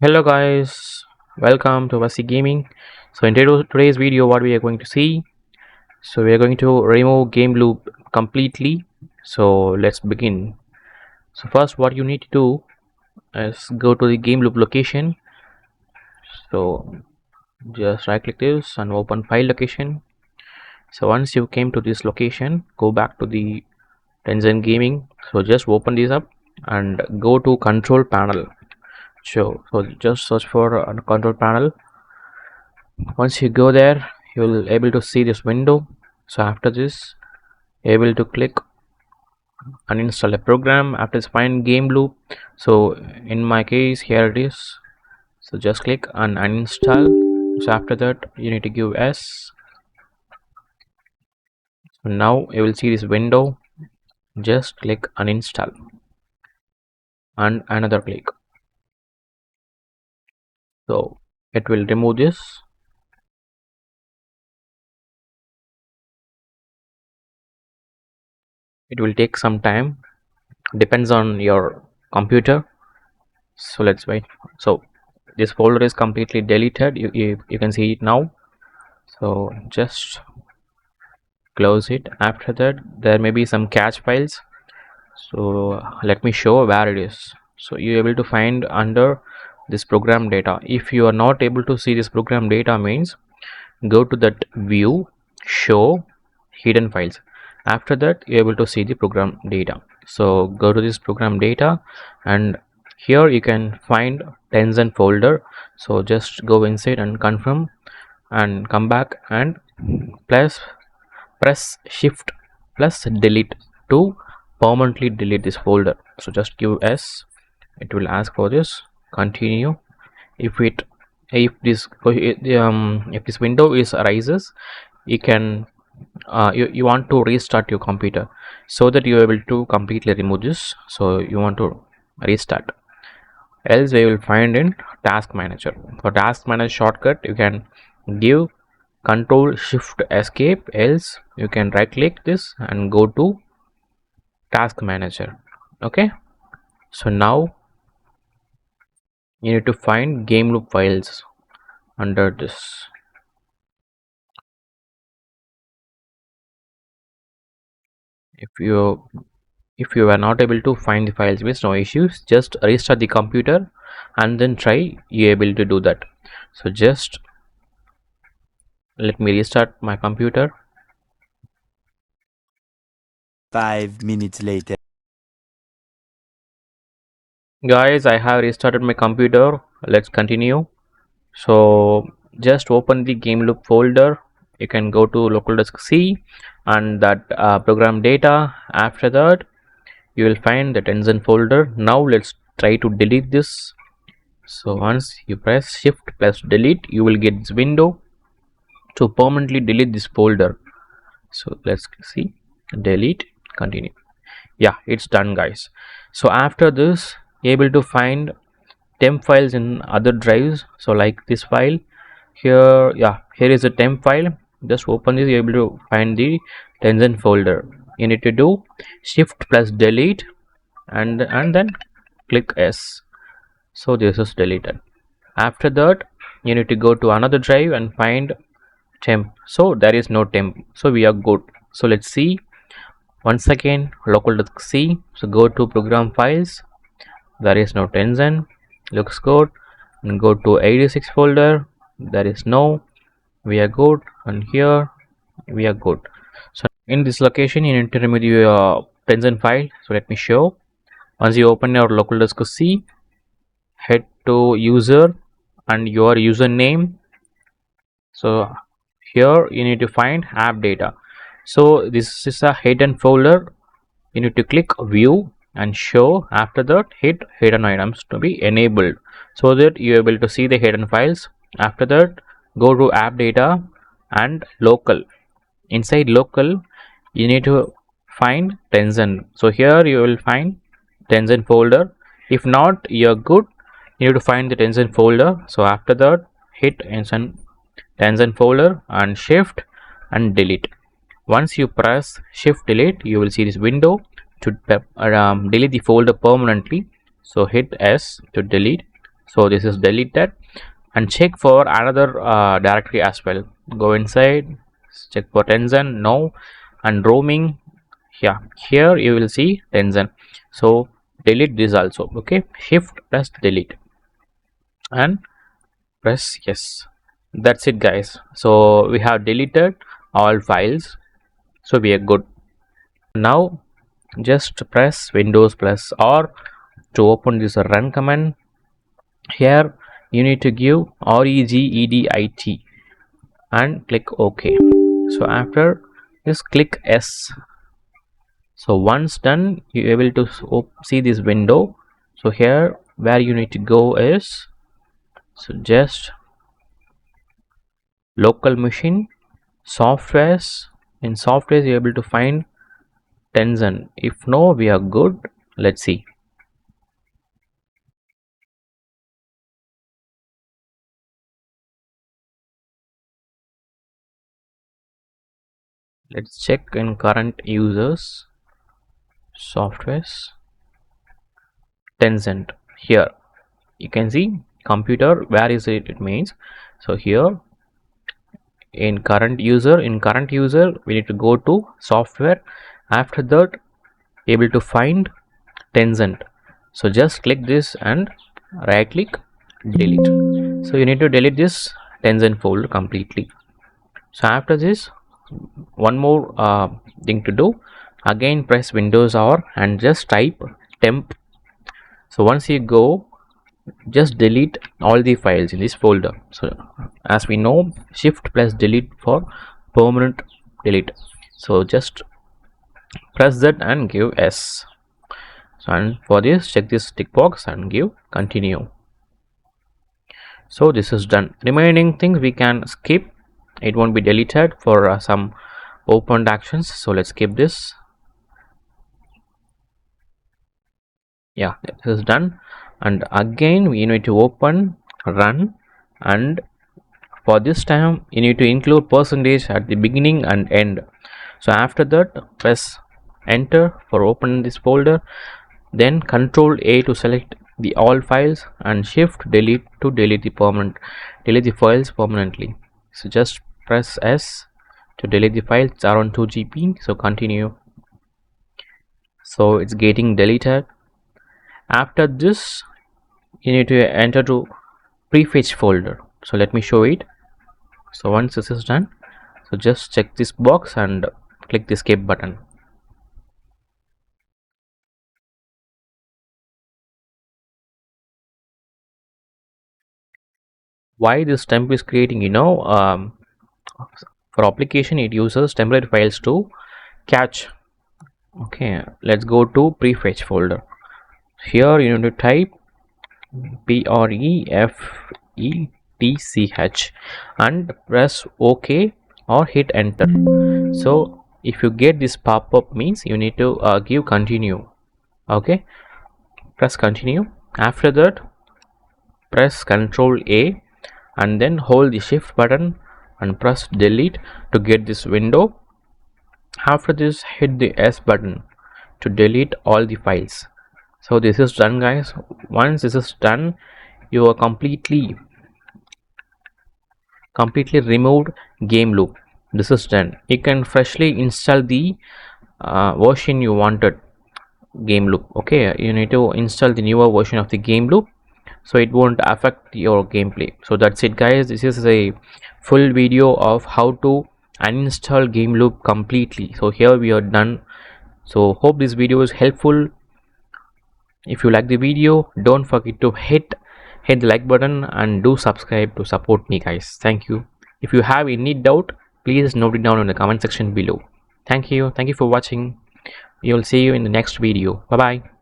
Hello guys, welcome to Vasi Gaming. So in today's video what we are going to see, we are going to remove game loop completely. So let's begin. So first what you need to do is go to the game loop location. So just right click this and open file location. So once you came to this location, go back to the Tencent Gaming. So just open this up and go to control panel. So just search for a control panel. Once you go there, you will able to see this window. So after this, able to click uninstall a program. After this, find game loop. So in my case, here it is. So just click on uninstall. So after that, you need to give S. So now you will see this window. Just click uninstall and another click. So it will remove this. It will take some time, depends on your computer. So let's wait. So this folder is completely deleted. You can see it now. So just close it. After that, there may be some cache files. So let me show where it is. So you're able to find under this program data. If you are not able to see this program data, means go to that view, show hidden files. After that, you're able to see the program data. So go to this program data, and here you can find Tencent folder. So just go inside and confirm and come back and press shift plus delete to permanently delete this folder. So just give S. It will ask for this. Continue. If this window is arises, you can you want to restart your computer so that you are able to completely remove this. So you want to restart, else we will find in task manager. For task manager shortcut, you can give control shift escape, else you can right click this and go to task manager. Okay, so now you need to find game loop files under this. If you are not able to find the files with no issues, just restart the computer and then try you able to do that. So just let me restart my computer. 5 minutes later. Guys, I have restarted my computer. Let's continue. So just open the game loop folder. You can go to local disk C and that program data. After that, you will find the Tencent folder. Now let's try to delete this. So once you press shift plus delete, you will get this window to permanently delete this folder. So let's see, delete, continue. Yeah, it's done guys. So after this, able to find temp files in other drives. So like this file here, yeah, here is a temp file. Just open this, you're able to find the Tencent folder. You need to do shift plus delete and then click S. So this is deleted. After that, you need to go to another drive and find temp. So there is no temp, so we are good. So let's see once again, local disk C. So go to program files, there is no Tencent, looks good, and go to 86 folder, there is no, we are good, and here we are good. So in this location you need to remove your Tencent file. So let me show. Once you open your local disk C, head to user and your username. So here you need to find app data. So this is a hidden folder. You need to click view and show. After that, hit hidden items to be enabled so that you are able to see the hidden files. After that, go to app data and local. Inside local, you need to find Tencent. So here you will find Tencent folder. If not, you're good. You need to find the Tencent folder. So after that, hit Tencent folder and shift and delete. Once you press shift delete, you will see this window to delete the folder permanently. So hit S to delete. So this is deleted. And check for another directory as well. Go inside, check for Tencent, no, and roaming. Yeah, here you will see Tencent. So delete this also. Okay, shift plus delete and press yes. That's it, guys. So we have deleted all files, so we are good. Now just press Windows plus R to open this run command. Here you need to give regedit and click OK. So after just click S. So once done, you able to see this window. So here where you need to go is, so just local machine, softwares. In softwares you're able to find Tencent. If no, we are good. Let's see. Let's check in current users, softwares, Tencent. Here you can see computer. Where is it? It means, so here in current user, we need to go to software. After that, able to find Tencent. So just click this and right click, delete. So you need to delete this Tencent folder completely. So after this, one more thing to do. Again press Windows R and just type temp. So once you go, just delete all the files in this folder. So as we know, shift plus delete for permanent delete. So just press that and give S. So and for this, check this tick box and give continue. So this is done. Remaining things we can skip, it won't be deleted for some opened actions. So let's skip this. Yeah, this is done. And again we need to open, run, and for this time you need to include percentage at the beginning and end. So after that, press enter for open this folder, then control A to select the all files and shift delete to delete the files permanently. So just press S to delete the files. It's around 2 GB. So continue. So it's getting deleted. After this, you need to enter to prefetch folder. So let me show it. So once this is done, so just check this box and click the escape button. Why this temp is creating, for application it uses temporary files to catch. Okay, let's go to prefetch folder. Here you need to type prefetch and press OK or hit enter. So if you get this pop-up, means you need to give continue. Okay, press continue. After that, press Ctrl A and then hold the shift button and press delete to get this window. After this, hit the S button to delete all the files. So this is done, guys. Once this is done, you are completely removed Gameloop. This is done. You can freshly install the version you wanted Gameloop. Okay, you need to install the newer version of the Gameloop, so it won't affect your gameplay. So that's it, guys. This is a full video of how to uninstall Gameloop completely. So here we are done. So hope this video is helpful. If you like the video, don't forget to hit the like button and do subscribe to support me, guys. Thank you. If you have any doubt, please note it down in the comment section below. Thank you for watching. We will see you in the next video. Bye bye.